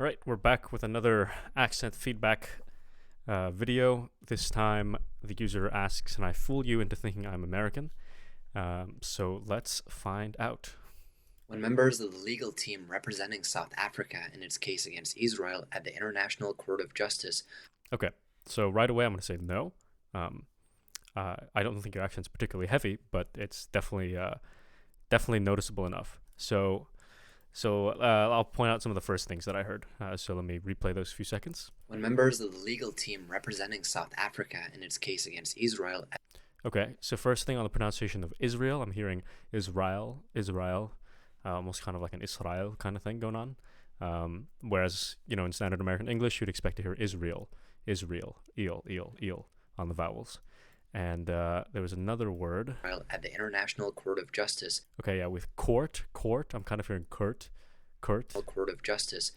All right, we're back with another accent feedback video. This time, the user asks, "Can I fool you into thinking I'm American?" So let's find out. When members of the legal team representing South Africa in its case against Israel at the International Court of Justice. Okay, so right away, I'm going to say no. I don't think your accent's particularly heavy, but it's definitely noticeable enough. So I'll point out some of the first things that I heard. So let me replay those few seconds. When members of the legal team representing South Africa in its case against Israel. Okay, so first thing on the pronunciation of Israel, I'm hearing Israel, almost kind of like an Israel kind of thing going on. Whereas, in standard American English, you'd expect to hear Israel, eel on the vowels. And there was another word. At the International Court of Justice. Okay, yeah, with court. I'm kind of hearing Court Court of Justice.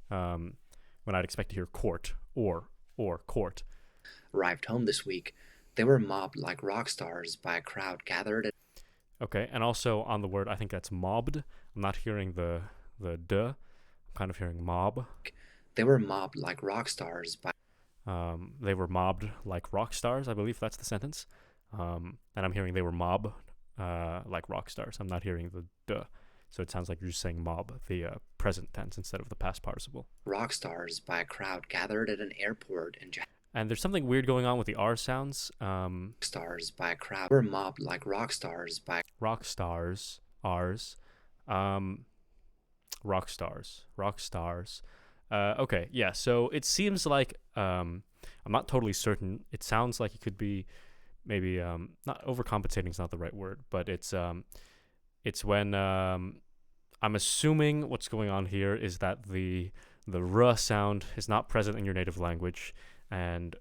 When I'd expect to hear court or court. Arrived home this week. They were mobbed like rock stars by a crowd gathered at. Okay, and also on the word, I think that's mobbed. I'm not hearing the duh. I'm kind of hearing mob. They were mobbed like rock stars by. They were mobbed like rock stars, I believe that's the sentence. And I'm hearing they were mob like rock stars. I'm not hearing the duh. So it sounds like you're just saying mob, the present tense instead of the past participle. Rock stars by a crowd gathered at an airport in. And there's something weird going on with the R sounds. Stars by a crowd were mobbed like rock stars by. Rock stars, R's. Rock stars. Okay, yeah, so it seems like, I'm not totally certain. It sounds like it could be maybe, not overcompensating is not the right word, but it's when, I'm assuming what's going on here is that the R sound is not present in your native language, and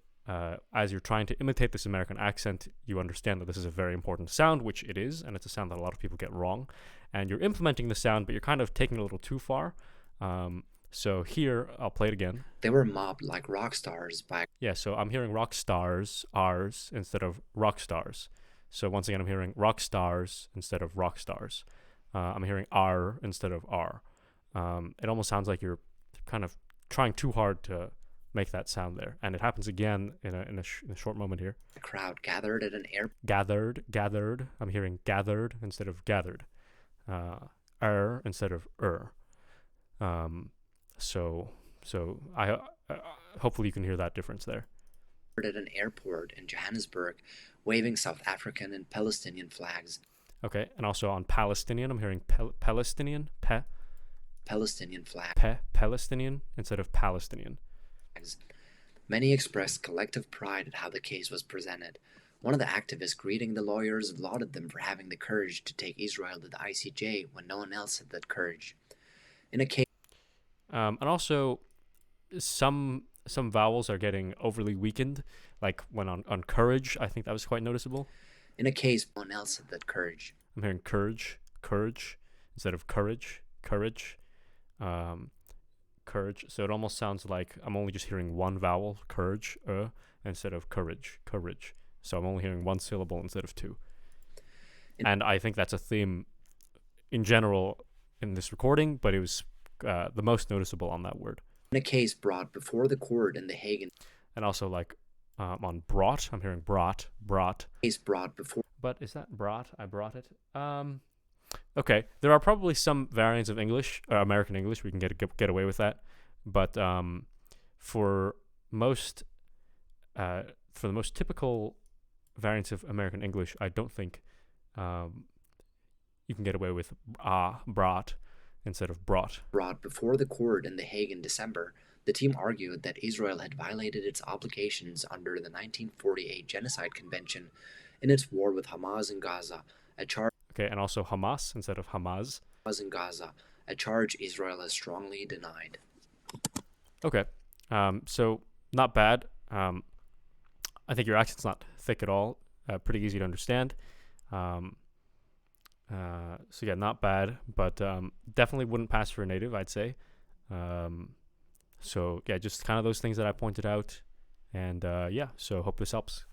as you're trying to imitate this American accent, you understand that this is a very important sound, which it is, and it's a sound that a lot of people get wrong, and you're implementing the sound, but you're kind of taking it a little too far. So here, I'll play it again. They were mobbed like rock stars by. Yeah, so I'm hearing rock stars, R's, instead of rock stars. So once again, I'm hearing rock stars instead of rock stars. I'm hearing R instead of R. It almost sounds like you're kind of trying too hard to make that sound there. And it happens again in a short moment here. A crowd gathered at an air. Gathered. I'm hearing gathered instead of gathered. Instead of So I hopefully you can hear that difference there. At an airport in Johannesburg, waving South African and Palestinian flags. Okay, and also on Palestinian, I'm hearing Palestinian, Palestinian flag. Palestinian instead of Palestinian. Many expressed collective pride at how the case was presented. One of the activists greeting the lawyers lauded them for having the courage to take Israel to the ICJ when no one else had that courage. In a case. And also, some vowels are getting overly weakened, like when on courage, I think that was quite noticeable. In a case, no one else had that courage. I'm hearing courage instead of courage. So it almost sounds like I'm only just hearing one vowel, courage, instead of courage. So I'm only hearing one syllable instead of two. And I think that's a theme in general in this recording, but it was the most noticeable on that word. In a case brought before the court in The Hague. And also like on brought, I'm hearing brought. Case brought before. But is that brought? I brought it. Okay, there are probably some variants of English, American English, we can get away with that. But for the most typical variants of American English, I don't think you can get away with brought instead of brought. Brought before the court in The Hague in December, the team argued that Israel had violated its obligations under the 1948 Genocide Convention in its war with Hamas in Gaza, a charge. Okay, and also Hamas instead of Hamas. Hamas in Gaza, a charge Israel has strongly denied. Okay, so not bad. I think your accent's not thick at all. Pretty easy to understand. So yeah, not bad, but definitely wouldn't pass for a native, I'd say. So yeah, just kind of those things that I pointed out. And yeah, so hope this helps.